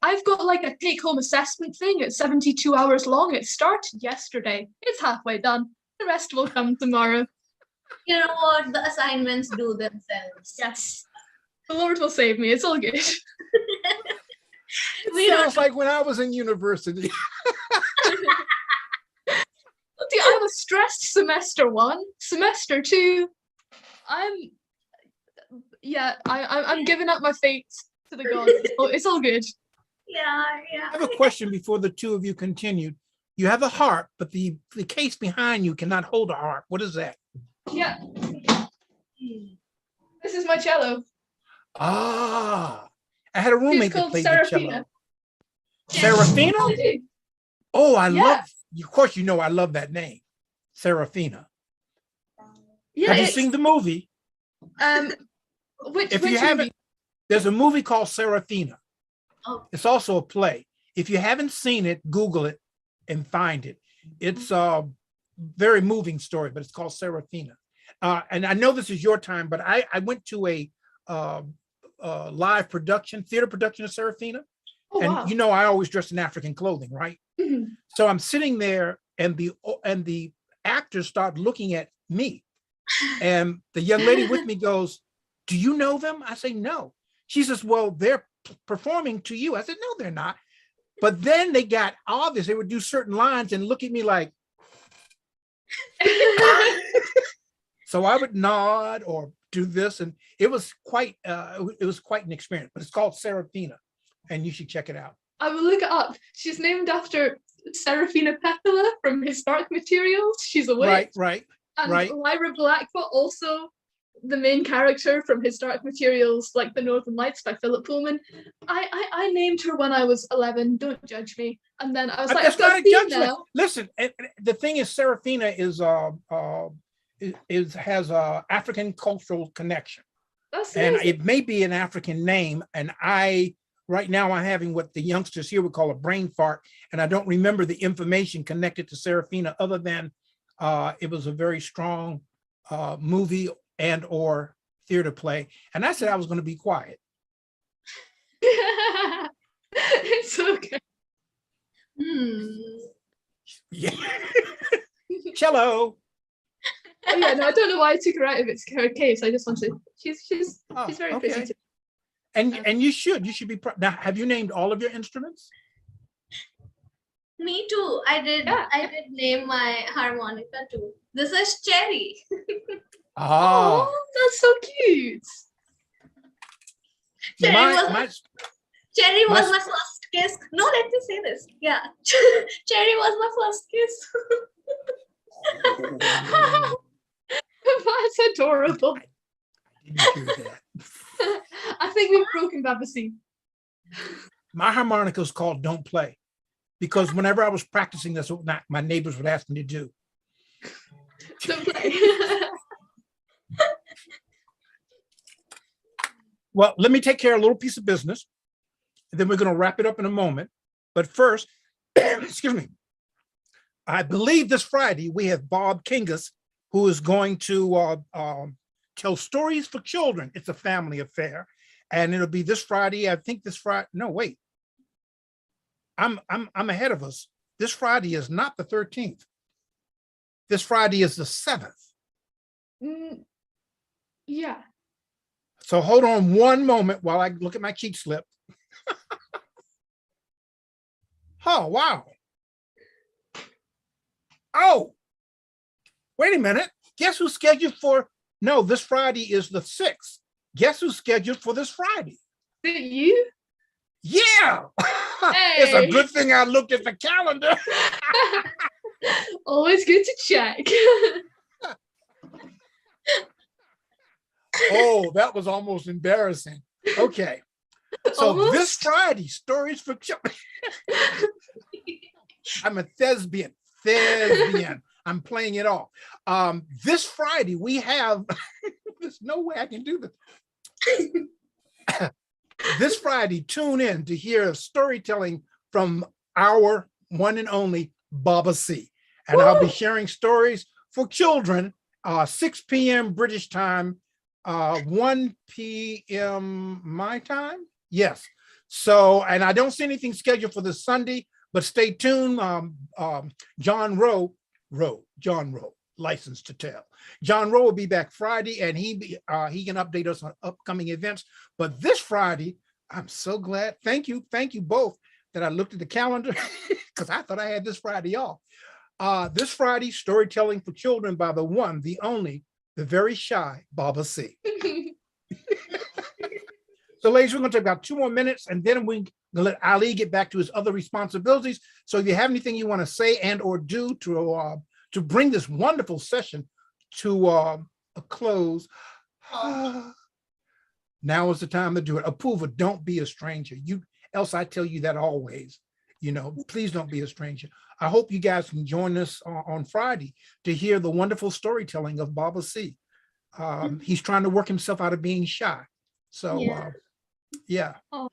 I've got like a take-home assessment thing. It's 72 hours long. It started yesterday. It's halfway done. The rest will come tomorrow. You know what? The assignments do themselves. Yes. The Lord will save me. It's all good. We don't. Sounds like when I was in university. I was stressed semester 1, semester 2. I'm giving up my fate to the gods. It's all good. Yeah, I yeah. have a question before the two of you continue. You have a harp, but the case behind you cannot hold a harp. What is that? Yeah. This is my cello. Ah, I had a She's roommate that called played the cello. Serafina. Serafina? Oh, I Yeah. love, of course, you know I love that name. Serafina. Yeah, Have you it's, seen the movie? which If you movie? haven't, there's a movie called Serafina. Oh. It's also a play. If you haven't seen it, Google it and find it. It's a very moving story, but it's called Serafina. And I know this is your time, but I went to a live production, theater production of Serafina. Oh, And wow. you know, I always dress in African clothing, right? Mhm. So I'm sitting there, and the actors start looking at me, and the young lady with me goes, "Do you know them?" I say, "No." She says, "Well, they're performing to you." I said, "No, they're not." But then they got obvious. They would do certain lines and look at me like, so I would nod or do this, and it was quite an experience. But it's called Serafina, and you should check it out. I will look it up. She's named after Serafina Pekkala from Historic Materials. She's a witch. Right. And right. Lyra Blackfoot, also the main character from Historic Materials, like The Northern Lights by Philip Pullman. I named her when I was 11. Don't judge me. And then I was like, That's I've got not a a theme judgment. now. Listen, the thing is, Serafina has a African cultural connection, That's and amazing. it may be an African name. And right now I'm having what the youngsters here would call a brain fart, and I don't remember the information connected to Serafina other than it was a very strong movie and or theater play. And I said I was going to be quiet. It's okay. Yeah. Cello. Oh, yeah, no, I don't know why I took her out of her case. I just wanted. She's Oh, very okay. pretty. And you should be proud. Now, have you named all of your instruments? Me too. I did name my harmonica too. This is Cherry. Ah, Oh, that's so cute. Cherry my was my first kiss. No, let me say this. Yeah. Cherry was my first kiss. That's adorable. I didn't hear that. I think we've broken Babasi. My harmonica is called "Don't Play," because whenever I was practicing, that's what my neighbors would ask me to do. Don't play. Well, let me take care of a little piece of business, and then we're going to wrap it up in a moment. But first, excuse me, I believe this Friday we have Bob Kingus, who is going to tell stories for children. It's a family affair. and it'll be this Friday. I think this Friday. No, wait. I'm ahead of us. This Friday is not the 13th. This Friday is the 7th. Yeah. So hold on one moment while I look at my cheat slip. Oh, wow. Oh, wait a minute. Guess who's scheduled for? No, this Friday is the 6th. Guess who's scheduled for this Friday? Is it you? Yeah. Hey. It's a good thing I looked at the calendar. Always good to check. Oh, that was almost embarrassing. Okay. So Almost? This Friday, Stories for Children. I'm a thespian. I'm playing it off. This Friday, we have, there's no way I can do this. This Friday, tune in to hear storytelling from our one and only Baba C. And I'll be sharing stories for children, 6 p.m. British time, 1 p.m. my time. Yes. So, and I don't see anything scheduled for this Sunday, but stay tuned. John Rowe, License to Tell. John Rowe will be back Friday, and he can update us on upcoming events. But this Friday, I'm so glad. Thank you both that I looked at the calendar because I thought I had this Friday off. This Friday, storytelling for children by the one, the only, the very shy Baba C. So, ladies, we're going to take about 2 more minutes, and then we're going to let Ali get back to his other responsibilities. So, if you have anything you want to say and or do to bring this wonderful session to a close, now is the time to do it. Apuva, don't be a stranger. Elsa, I tell you that always. Please don't be a stranger. I hope you guys can join us on Friday to hear the wonderful storytelling of Baba C. He's trying to work himself out of being shy. So, yeah. Oh.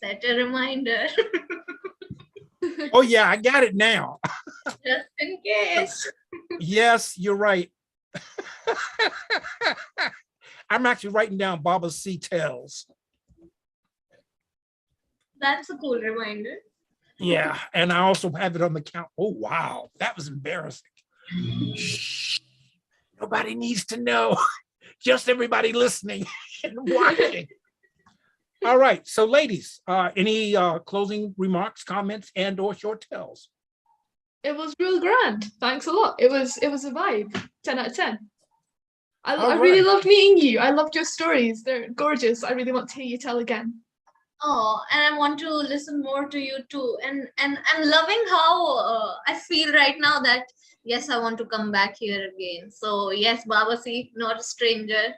Set a reminder. Oh, yeah, I got it now. Just in case. Yes, you're right. I'm actually writing down Baba C tells. That's a cool reminder. Yeah, and I also have it on the count. Oh, wow, that was embarrassing. Shh. Nobody needs to know. Just everybody listening and watching. All right, so ladies, any closing remarks, comments, and or short tells? It was real grand. Thanks a lot. It was a vibe. 10 out of 10. I really loved meeting you. I loved your stories. They're gorgeous. I really want to hear you tell again. Oh, and I want to listen more to you too. And I'm loving how I feel right now that, yes, I want to come back here again. So yes, Baba C, not a stranger,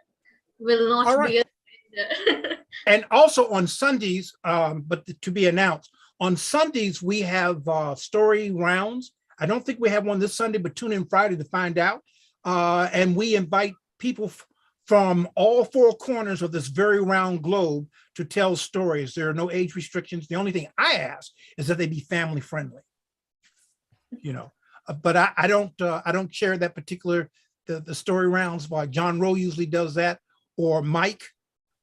will not be a stranger. And also on Sundays, but to be announced, on Sundays, we have story rounds. I don't think we have one this Sunday, but tune in Friday to find out. And we invite people from all 4 corners of this very round globe to tell stories. There are no age restrictions. The only thing I ask is that they be family friendly. But I don't share that particular the story rounds. Why John Rowe usually does that, or Mike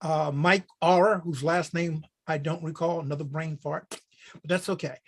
Aura, whose last name I don't recall. Another brain fart, but that's okay.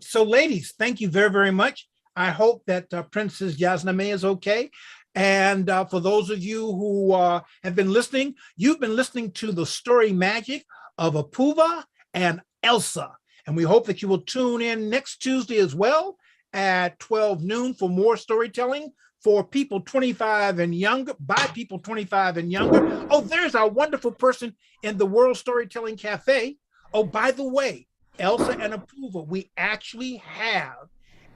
So, ladies, thank you very, very much. I hope that Princess Jasmine is okay. And for those of you who have been listening, you've been listening to the story magic of Apuva and Elsa. And we hope that you will tune in next Tuesday as well at 12 noon for more storytelling for people 25 and younger, by people 25 and younger. Oh, there's our wonderful person in the World Storytelling Cafe. Oh, by the way, Elsa and Apuva, we actually have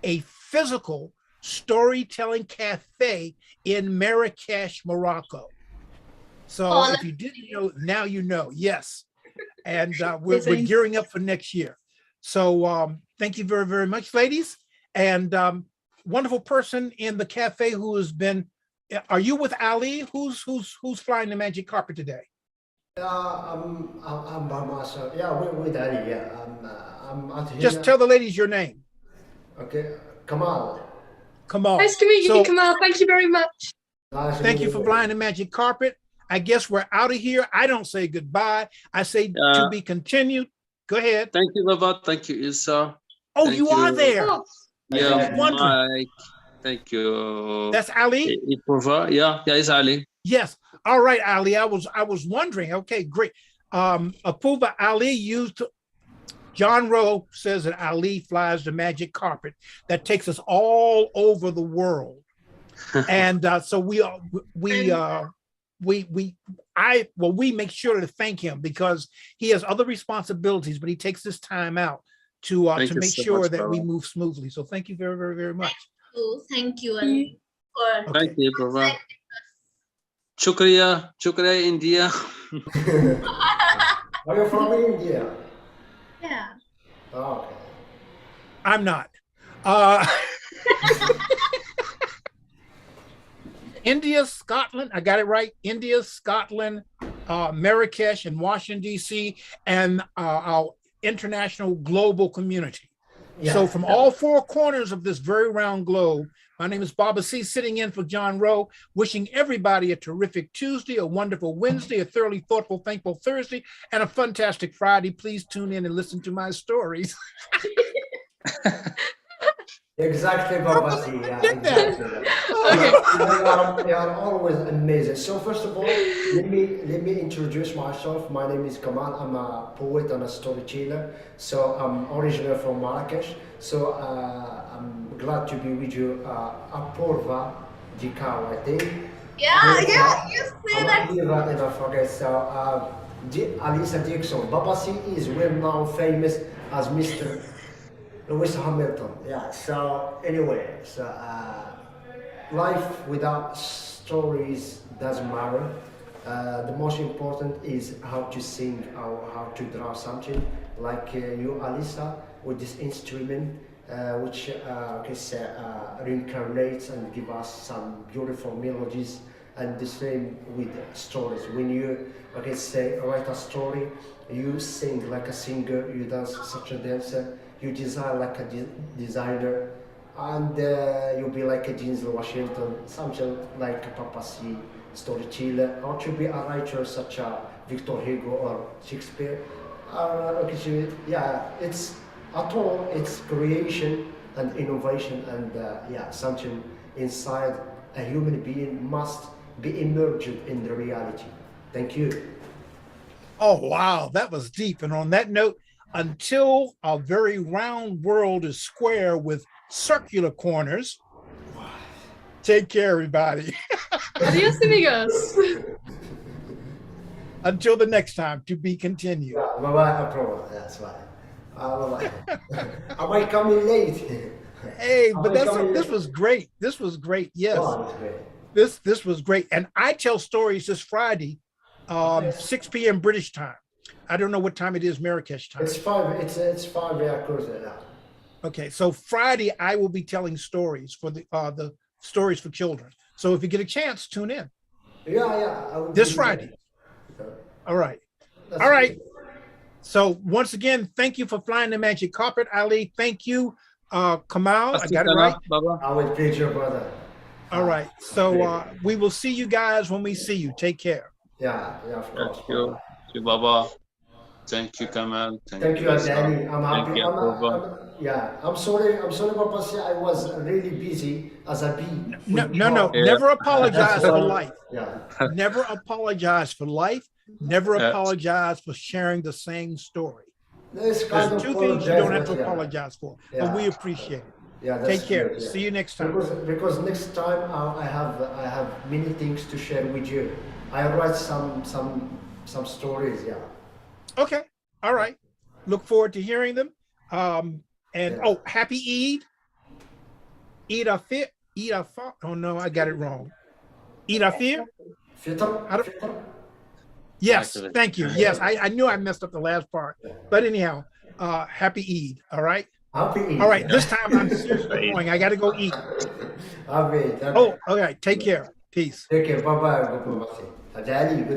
a physical storytelling cafe in Marrakesh, Morocco. So if you didn't know, now you know. Yes. And we're gearing up for next year. So thank you very, very much, ladies. And wonderful person in the cafe who has been, are you with Ali? Who's flying the magic carpet today? I'm by myself. Yeah, with Ali. Yeah, I'm out here. Just tell the ladies your name. Okay, Kamal. Kamal. Nice to meet you, Kamal. Thank you very much. Thank you for flying the magic carpet. I guess we're out of here. I don't say goodbye. I say to be continued. Go ahead. Thank you, Baba. Thank you, Elsa. Oh, Thank you are you. there. Oh, Yeah, wondering. Mike. Thank you. That's Ali? Ipurva. Yeah, it's Ali. Yes. All right, Ali. I was wondering. Okay, great. Apuva, Ali used John Rowe says that Ali flies the magic carpet that takes us all over the world. And so we make sure to thank him because he has other responsibilities, but he takes this time out to make so sure much, that we Baba. move smoothly. So thank you very, very, very much. thank you, Ali, for Thank you, Ipurva. Shukriya, India. Are you from India? yeah. Oh, okay. I'm not. India, Scotland, I got it right. India, Scotland, Marrakesh, and Washington, D.C., and our international global community. Yeah. So from all four corners of this very round globe, my name is Baba C, sitting in for John Rowe, wishing everybody a terrific Tuesday, a wonderful Wednesday, a thoroughly thoughtful, thankful Thursday, and a fantastic Friday. Please tune in and listen to my stories. Exactly, Baba C. Yeah, Get that. exactly. Okay. They are always amazing. So first of all, let me introduce myself. My name is Kamal. I'm a poet and a storyteller. So I'm originally from Marrakesh. So I'm glad to be with you. Apurva Dikau, I think. Yeah, you say that. I forget. So Alisa Dixon. Baba C is well known, famous as Mr. Lewis Hamilton. Yeah. So anyway, so life without stories doesn't matter. The most important is how to sing or how to draw something. Like you, Alisa, with this instrument, which reincarnates and give us some beautiful melodies. And the same with stories. When you write a story, you sing like a singer, you dance such a dancer, you design like a designer, and you'll be like a Denzel Washington, something like a Papa C, storyteller, or to be a writer such as Victor Hugo or Shakespeare. It's at all, it's creation and innovation, and something inside a human being must be immersed in the reality. Thank you. Oh, wow, that was deep. And on that note, until a very round world is square with circular corners, take care, everybody. Adios, amigos. Until the next time, to be continued. Bye-bye, Apurva. That's right. Bye-bye. Am I coming late? Hey, but this was great. This was great. Yes. Oh, that's great. This was great. And I tell stories this Friday, 6 p.m. British time. I don't know what time it is Marrakesh time. It's 5. It's 5. Yeah, of course. Yeah. Okay, so Friday I will be telling stories for the stories for children. So if you get a chance, tune in. Yeah. I will This do Friday. that. All right. That's All right. good. So once again, thank you for flying the magic carpet, Ali. Thank you, Kamal. I got it right. Baba. I will please your brother. All right. So we will see you guys when we see you. Take care. Yeah, of course. Thank you. Thank you, Baba. Thank you, Kamal. Thank you, Elsa. Danny. I'm happy. Thank you, Apurva. I'm sorry, Papa. I was really busy as a bee. No. Yeah. Never apologize for life. Yeah. Never apologize for life. Never Yeah. apologize for sharing the same story. There's kind There's of two things you don't have to apologize, apologize for, but Yeah. we appreciate it. Yeah, that's Take care. good, yeah. See you next time. Because next time I have many things to share with you. I write some stories. Yeah. Okay. All right. Look forward to hearing them. Yeah. Happy Eid. Eid Afir. Eid Afar. Oh no, I got it wrong. Eid Afir. Fitr. Yes. Actually. Thank you. Yes, I knew I messed up the last part, but anyhow, happy Eid. All right. Happy Eid. All right. This time I'm seriously going. I got to go eat. Happy. Oh, all right. Take care. Peace. Take care. Bye bye.